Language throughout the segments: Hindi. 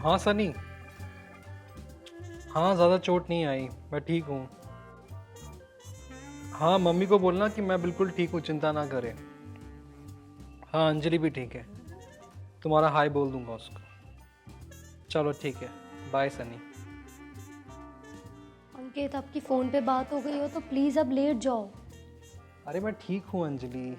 हाँ सनी। हाँ, ज़्यादा चोट नहीं आई, मैं ठीक हूँ। हाँ, मम्मी को बोलना कि मैं बिल्कुल ठीक हूँ, चिंता ना करे। हाँ, अंजलि भी ठीक है। तुम्हारा हाय बोल दूंगा उसको। चलो ठीक है, बाय सनी। अंकित, आपकी फ़ोन पे बात हो गई हो तो प्लीज़ अब लेट जाओ। अरे मैं ठीक हूँ अंजलि।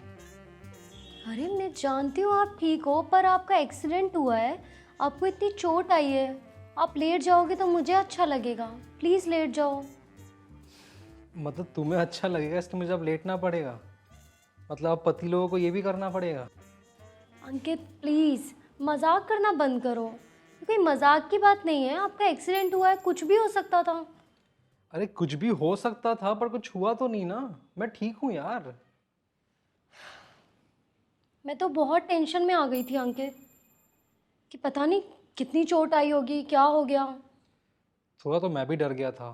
अरे मैं जानती हूँ आप ठीक हो, पर आपका एक्सीडेंट हुआ है, आपको इतनी चोट आई है। आप लेट जाओगे तो मुझे अच्छा लगेगा। प्लीज़ लेट जाओ। मतलब तुम्हें अच्छा लगेगा इसलिए मुझे अब लेटना पड़ेगा? मतलब अब पति लोगों को ये भी करना पड़ेगा? अंकित प्लीज़, मजाक करना बंद करो। ये कोई मजाक की बात नहीं है, आपका एक्सीडेंट हुआ है, कुछ भी हो सकता था। अरे कुछ भी हो सकता था पर कुछ हुआ तो नहीं ना। मैं ठीक हूँ यार। मैं तो बहुत टेंशन में आ गई थी अंकित, कि पता नहीं कितनी चोट आई होगी, क्या हो गया। थोड़ा तो मैं भी डर गया था,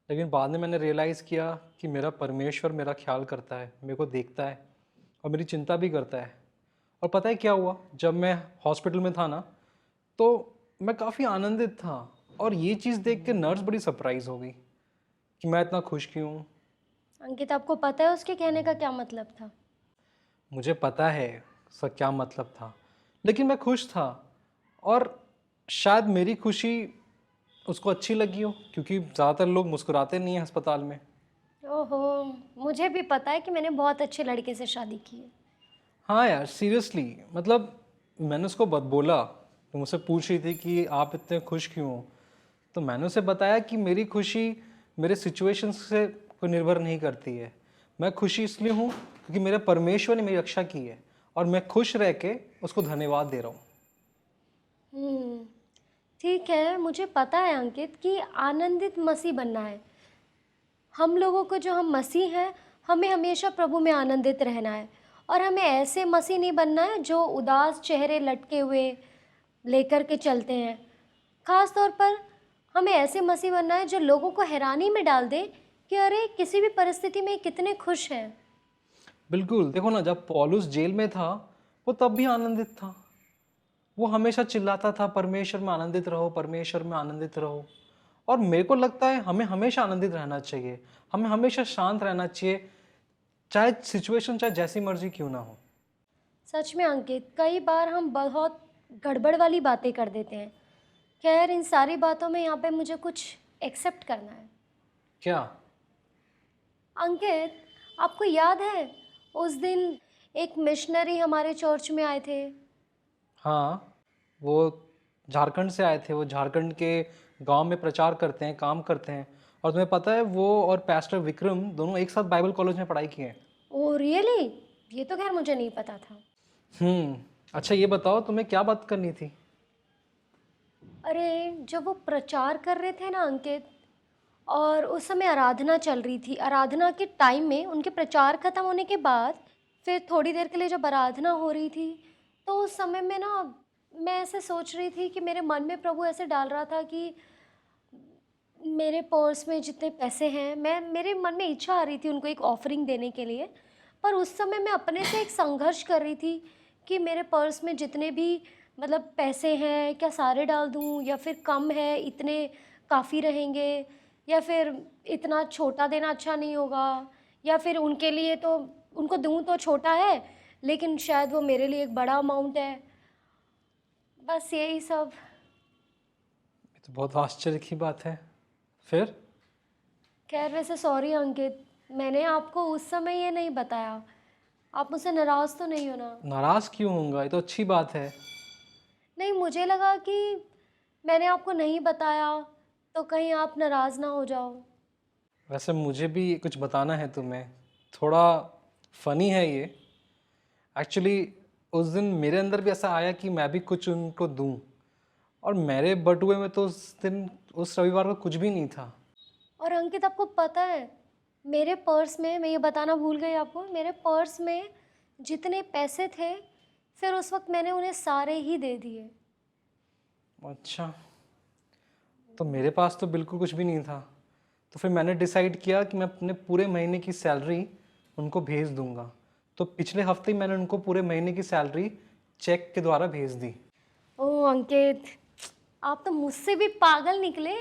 लेकिन बाद में मैंने रियलाइज़ किया कि मेरा परमेश्वर मेरा ख्याल करता है, मेरे को देखता है और मेरी चिंता भी करता है। और पता है क्या हुआ, जब मैं हॉस्पिटल में था ना, तो मैं काफ़ी आनंदित था। और ये चीज़ देख के नर्स बड़ी सरप्राइज हो गई कि मैं इतना खुश क्यों हूँ। अंकित, आपको पता है उसके कहने का क्या मतलब था? मुझे पता है उसका क्या मतलब था, लेकिन मैं खुश था। और शायद मेरी खुशी उसको अच्छी लगी हो, क्योंकि ज़्यादातर लोग मुस्कुराते नहीं हैं अस्पताल में। ओहो, मुझे भी पता है कि मैंने बहुत अच्छे लड़के से शादी की है। हाँ यार सीरियसली, मतलब मैंने उसको बोला, तो मुझसे पूछ रही थी कि आप इतने खुश क्यों हो। तो मैंने उसे बताया कि मेरी खुशी मेरे सिचुएशन से कोई निर्भर नहीं करती है। मैं खुशी इसलिए हूँ क्योंकि मेरे परमेश्वर ने मेरी रक्षा की है, और मैं खुश रह के उसको धन्यवाद दे रहा हूँ। हम्म, ठीक है, मुझे पता है अंकित कि आनंदित मसीह बनना है। हम लोगों को, जो हम मसीह हैं, हमें हमेशा प्रभु में आनंदित रहना है। और हमें ऐसे मसीह नहीं बनना है जो उदास चेहरे लटके हुए लेकर के चलते हैं। खास तौर पर हमें ऐसे मसीह बनना है जो लोगों को हैरानी में डाल दे कि अरे किसी भी परिस्थिति में कितने खुश हैं। बिल्कुल, देखो ना, जब पौलुस जेल में था वो तब भी आनंदित था। वो हमेशा चिल्लाता था, परमेश्वर में आनंदित रहो, परमेश्वर में आनंदित रहो। और मेरे को लगता है हमें हमेशा आनंदित रहना चाहिए, हमें हमेशा शांत रहना चाहिए, चाहे सिचुएशन चाहे जैसी मर्जी क्यों ना हो। सच में अंकित, कई बार हम बहुत गड़बड़ वाली बातें कर देते हैं। खैर, इन सारी बातों में यहाँ पे मुझे कुछ एक्सेप्ट करना है। क्या? अंकित, आपको याद है उस दिन एक मिशनरी हमारे चर्च में आए थे? हाँ, वो झारखंड से आए थे। वो झारखंड के गांव में प्रचार करते हैं, काम करते हैं। और तुम्हें पता है वो और पास्टर विक्रम दोनों एक साथ बाइबल कॉलेज में पढ़ाई किए हैं। Oh really? ये तो खैर मुझे नहीं पता था। अच्छा ये बताओ तुम्हें क्या बात करनी थी? अरे, जब वो प्रचार कर रहे थे ना अंकित, और उस समय आराधना चल रही थी, आराधना के टाइम में उनके प्रचार खत्म होने के बाद फिर थोड़ी देर के लिए जब आराधना हो रही थी, तो उस समय में ना मैं ऐसे सोच रही थी कि मेरे मन में प्रभु ऐसे डाल रहा था कि मेरे पर्स में जितने पैसे हैं, मेरे मन में इच्छा आ रही थी उनको एक ऑफरिंग देने के लिए। पर उस समय मैं अपने से एक संघर्ष कर रही थी कि मेरे पर्स में जितने भी मतलब पैसे हैं, क्या सारे डाल दूं या फिर कम है, इतने काफ़ी रहेंगे, या फिर इतना छोटा देना अच्छा नहीं होगा, या फिर उनके लिए तो उनको दूं तो छोटा है, लेकिन शायद वो मेरे लिए एक बड़ा अमाउंट है। बस यही सब। ये तो बहुत आश्चर्य की बात है। फिर? खैर, वैसे सॉरी अंकित, मैंने आपको उस समय ये नहीं बताया। आप मुझसे नाराज़ तो नहीं हो ना? नाराज क्यों होऊंगा, ये तो अच्छी बात है। नहीं, मुझे लगा कि मैंने आपको नहीं बताया तो कहीं आप नाराज़ ना हो जाओ। वैसे मुझे भी कुछ बताना है तुम्हें, थोड़ा फनी है ये। एक्चुअली उस दिन मेरे अंदर भी ऐसा आया कि मैं भी कुछ उनको दूं, और मेरे बटुए में तो उस दिन, उस रविवार को कुछ भी नहीं था। और अंकित, आपको पता है, मेरे पर्स में, मैं ये बताना भूल गई आपको, मेरे पर्स में जितने पैसे थे, फिर उस वक्त मैंने उन्हें सारे ही दे दिए। अच्छा, तो मेरे पास तो बिल्कुल कुछ भी नहीं था। तो फिर मैंने डिसाइड किया कि मैं अपने पूरे महीने की सैलरी उनको भेज दूंगा। तो पिछले हफ्ते ही मैंने उनको पूरे महीने की सैलरी चेक के द्वारा भेज दी। ओह अंकित, आप तो मुझसे भी पागल निकले।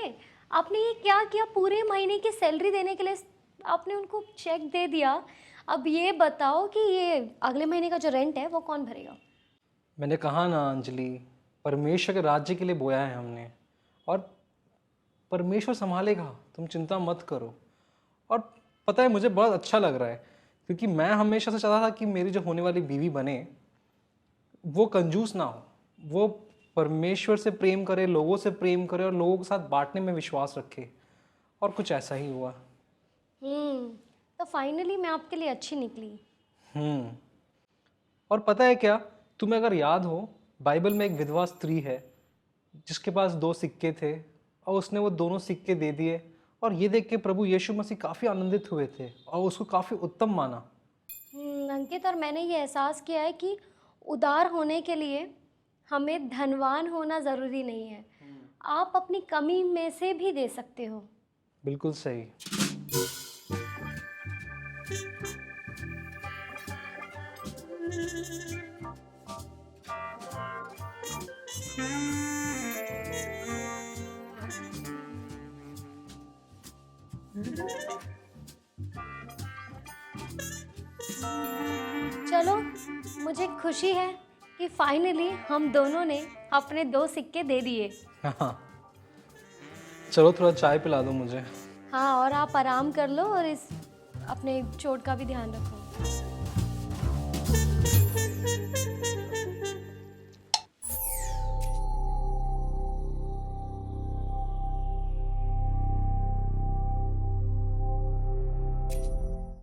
आपने ये क्या किया, पूरे महीने की सैलरी देने के लिए आपने उनको चेक दे दिया। अब ये बताओ कि ये अगले महीने का जो रेंट है वो कौन भरेगा? मैंने कहा ना अंजलि, परमेश्वर के राज्य के लिए बोया है हमने, और परमेश्वर संभालेगा, तुम चिंता मत करो। और पता है मुझे बहुत अच्छा लग रहा है, क्योंकि मैं हमेशा से चाहता था कि मेरी जो होने वाली बीवी बने वो कंजूस ना हो, वो परमेश्वर से प्रेम करे, लोगों से प्रेम करे और लोगों के साथ बांटने में विश्वास रखे, और कुछ ऐसा ही हुआ। हम्म। तो फाइनली मैं आपके लिए अच्छी निकली। हम्म। और पता है क्या, तुम्हें अगर याद हो, बाइबल में एक विधवा स्त्री है जिसके पास 2 सिक्के थे, और उसने वो दोनों सिक्के दे दिए, और ये देख के प्रभु यीशु मसीह काफ़ी आनंदित हुए थे और उसको काफ़ी उत्तम माना। अंकित, और मैंने ये एहसास किया है कि उदार होने के लिए हमें धनवान होना ज़रूरी नहीं है। आप अपनी कमी में से भी दे सकते हो। बिल्कुल सही। चलो, मुझे खुशी है कि फाइनली हम दोनों ने अपने 2 सिक्के दे दिए। हाँ, चलो थोड़ा चाय पिला दो मुझे। हाँ, और आप आराम कर लो और इस अपने चोट का भी ध्यान रखो।